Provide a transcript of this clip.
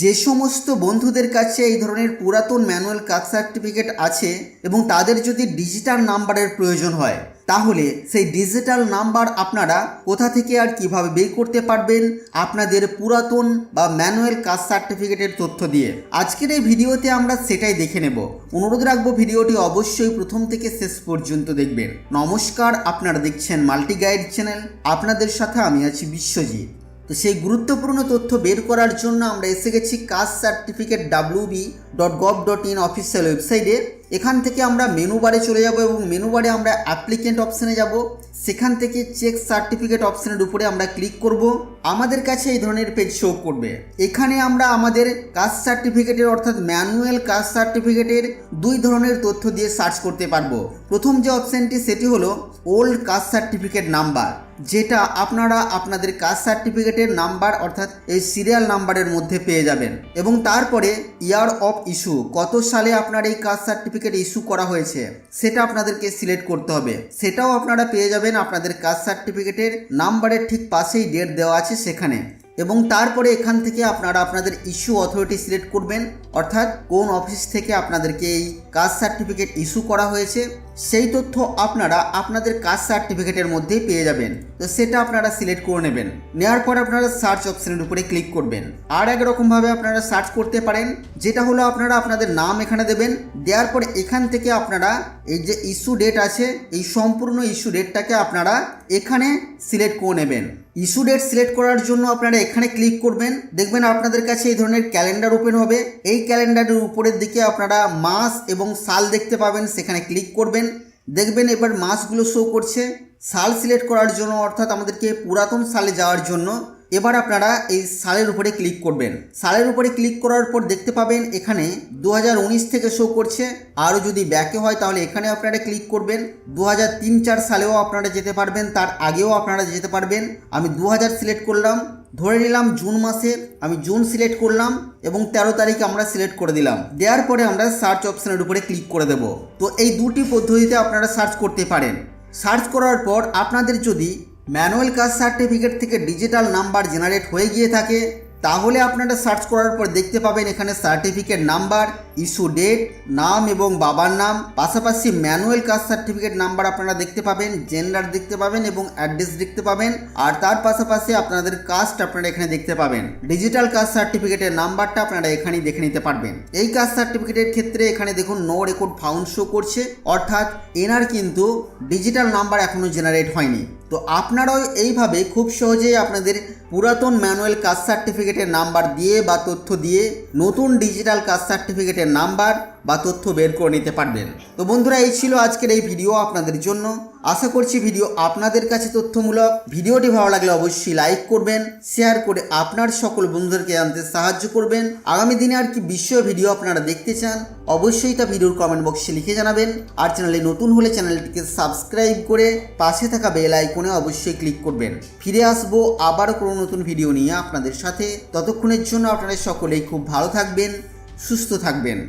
যে সমস্ত বন্ধুদের কাছে এই ধরনের পুরাতন ম্যানুয়াল কাস্ট সার্টিফিকেট আছে এবং তাদের যদি ডিজিটাল নাম্বারের প্রয়োজন হয়, তাহলে সেই ডিজিটাল নাম্বার আপনারা কোথা থেকে আর কিভাবে বের করতে পারবেন আপনাদের পুরাতন বা ম্যানুয়াল কাস্ট সার্টিফিকেটের তথ্য দিয়ে আজকের এই ভিডিওতে আমরা সেটাই দেখে নেব। অনুরোধ রাখবো ভিডিওটি অবশ্যই প্রথম থেকে শেষ পর্যন্ত দেখবেন। নমস্কার, আপনারা দেখছেন মাল্টি গাইড চ্যানেল, আপনাদের সাথে আমি আছি বিশ্বজিৎ। তো সেই গুরুত্বপূর্ণ তথ্য বের করার জন্য আমরা এসে গেছি কাস্ট সার্টিফিকেট wb.gov.in অফিসিয়াল ওয়েবসাইটে। এখান থেকে আমরা মেনু বারে চলে যাব এবং মেনু বারে আমরা অ্যাপ্লিকেন্ট অপশানে যাব। সেখান থেকে চেক সার্টিফিকেট অপশানের উপরে আমরা ক্লিক করব। আমাদের কাছে এই ধরনের পেজ শো করবে। এখানে আমরা আমাদের কাস্ট সার্টিফিকেটের অর্থাৎ ম্যানুয়াল কাস্ট সার্টিফিকেটের দুই ধরনের তথ্য দিয়ে সার্চ করতে পারবো। প্রথম যে অপশানটি সেটি হলো ওল্ড কাস্ট সার্টিফিকেট নাম্বার, যেটা আপনারা আপনাদের কাস্ট সার্টিফিকেটের নাম্বার অর্থাৎ এই সিরিয়াল নাম্বারের মধ্যে পেয়ে যাবেন। এবং তারপরে ইয়ার অফ ইস্যু, কত সালে আপনার এই কাস্ট সার্টিফিকেট ইস্যু করা হয়েছে সেটা আপনাদেরকে সিলেক্ট করতে হবে। সেটাও আপনারা পেয়ে যাবেন আপনাদের কাস্ট সার্টিফিকেটের নাম্বারের ঠিক পাশেই ডেট দেওয়া আছে সেখানে। এবং তারপরে এখান থেকে আপনারা আপনাদের ইস্যু অথরিটি সিলেক্ট করবেন, অর্থাৎ কোন অফিস থেকে আপনাদেরকে এই কাস্ট সার্টিফিকেট ইস্যু করা হয়েছে সেই তথ্য আপনারা আপনাদের কাস্ট সার্টিফিকেটের মধ্যেই পেয়ে যাবেন। তো সেটা আপনারা সিলেক্ট করে নেবেন। নেওয়ার পর আপনারা সার্চ অপশানের উপরে ক্লিক করবেন। আর একরকমভাবে আপনারা সার্চ করতে পারেন, যেটা হলো আপনারা আপনাদের নাম এখানে দেবেন। দেওয়ার পর এখান থেকে আপনারা এই যে ইস্যু ডেট আছে এই সম্পূর্ণ ইস্যু ডেটটাকে আপনারা এখানে সিলেক্ট করে নেবেন। ইস্যু ডেট সিলেক্ট করার জন্য আপনারা এখানে ক্লিক করবেন। দেখবেন আপনাদের কাছে এই ধরনের ক্যালেন্ডার ওপেন হবে। এই ক্যালেন্ডারের উপরের দিকে আপনারা মাস এবং সাল দেখতে পাবেন, সেখানে ক্লিক করবেন। দেখবেন এবার মাসগুলো শো করছে। সাল সিলেক্ট করার জন্য অর্থাৎ আমাদেরকে পুরাতন সালে যাওয়ার জন্য এবার আপনারা এই সালের উপরে ক্লিক করবেন। সালের উপরে ক্লিক করার পর দেখতে পাবেন এখানে 2019 থেকে শো করছে। আরও যদি ব্যাকে হয় তাহলে এখানে আপনারা ক্লিক করবেন। 2003-4 সালেও আপনারা যেতে পারবেন, তার আগেও আপনারা যেতে পারবেন। আমি 2000 সিলেক্ট করলাম, ধরে নিলাম জুন মাসে আমি জুন সিলেক্ট করলাম এবং 13 তারিখ আমরা সিলেক্ট করে দিলাম। দেওয়ার পরে আমরা সার্চ অপশানের উপরে ক্লিক করে দেব। তো এই দুটি পদ্ধতিতে আপনারা সার্চ করতে পারেন। সার্চ করার পর আপনাদের যদি ম্যানুয়াল কাস্ট সার্টিফিকেট থেকে ডিজিটাল নাম্বার জেনারেট হয়ে গিয়ে থাকে, তাহলে আপনারা সার্চ করার পর দেখতে পাবেন এখানে সার্টিফিকেট নাম্বার, ইস্যু ডেট, নাম এবং বাবার নাম, পাশাপাশি ম্যানুয়াল কাস্ট সার্টিফিকেট নাম্বার আপনারা দেখতে পাবেন, জেন্ডার দেখতে পাবেন এবং অ্যাড্রেস দেখতে পাবেন। আর তার পাশাপাশি আপনাদের কাস্ট আপনারা এখানে দেখতে পাবেন। ডিজিটাল কাস্ট সার্টিফিকেটের নাম্বারটা আপনারা এখানেই দেখে নিতে পারবেন। এই কাস্ট সার্টিফিকেটের ক্ষেত্রে এখানে দেখুন নো রেকর্ড ফাউন্ড শো করছে, অর্থাৎ এনার কিন্তু ডিজিটাল নাম্বার এখনও জেনারেট হয়নি। তো আপনারাও এইভাবে খুব সহজেই আপনাদের পুরাতন ম্যানুয়াল কাস্ট সার্টিফিকেটের নাম্বার দিয়ে বা তথ্য দিয়ে নতুন ডিজিটাল কাস্ট সার্টিফিকেটের নাম্বার বা তথ্য বের করে নিতে পারবেন। তো বন্ধুরা, এই ছিল আজকের এই ভিডিও আপনাদের জন্য। আশা করছি ভিডিও আপনাদের কাছে তথ্যমূলক। ভিডিওটি ভালো লাগলে অবশ্যই লাইক করবেন, শেয়ার করে আপনার সকল বন্ধুদেরকে জানতে সাহায্য করবেন। আগামী দিনে আর কি বিষয় ভিডিও আপনারা দেখতে চান অবশ্যই তা ভিডিওর কমেন্ট বক্সে লিখে জানাবেন। আর চ্যানেলে নতুন হলে চ্যানেলটিকে সাবস্ক্রাইব করে পাশে থাকা বেল আইকনে অবশ্যই ক্লিক করবেন। ফিরে আসবো আবারও কোনো নতুন ভিডিও নিয়ে আপনাদের সাথে। ততক্ষণের জন্য আপনারা সকলেই খুব ভালো থাকবেন, সুস্থ থাকবেন।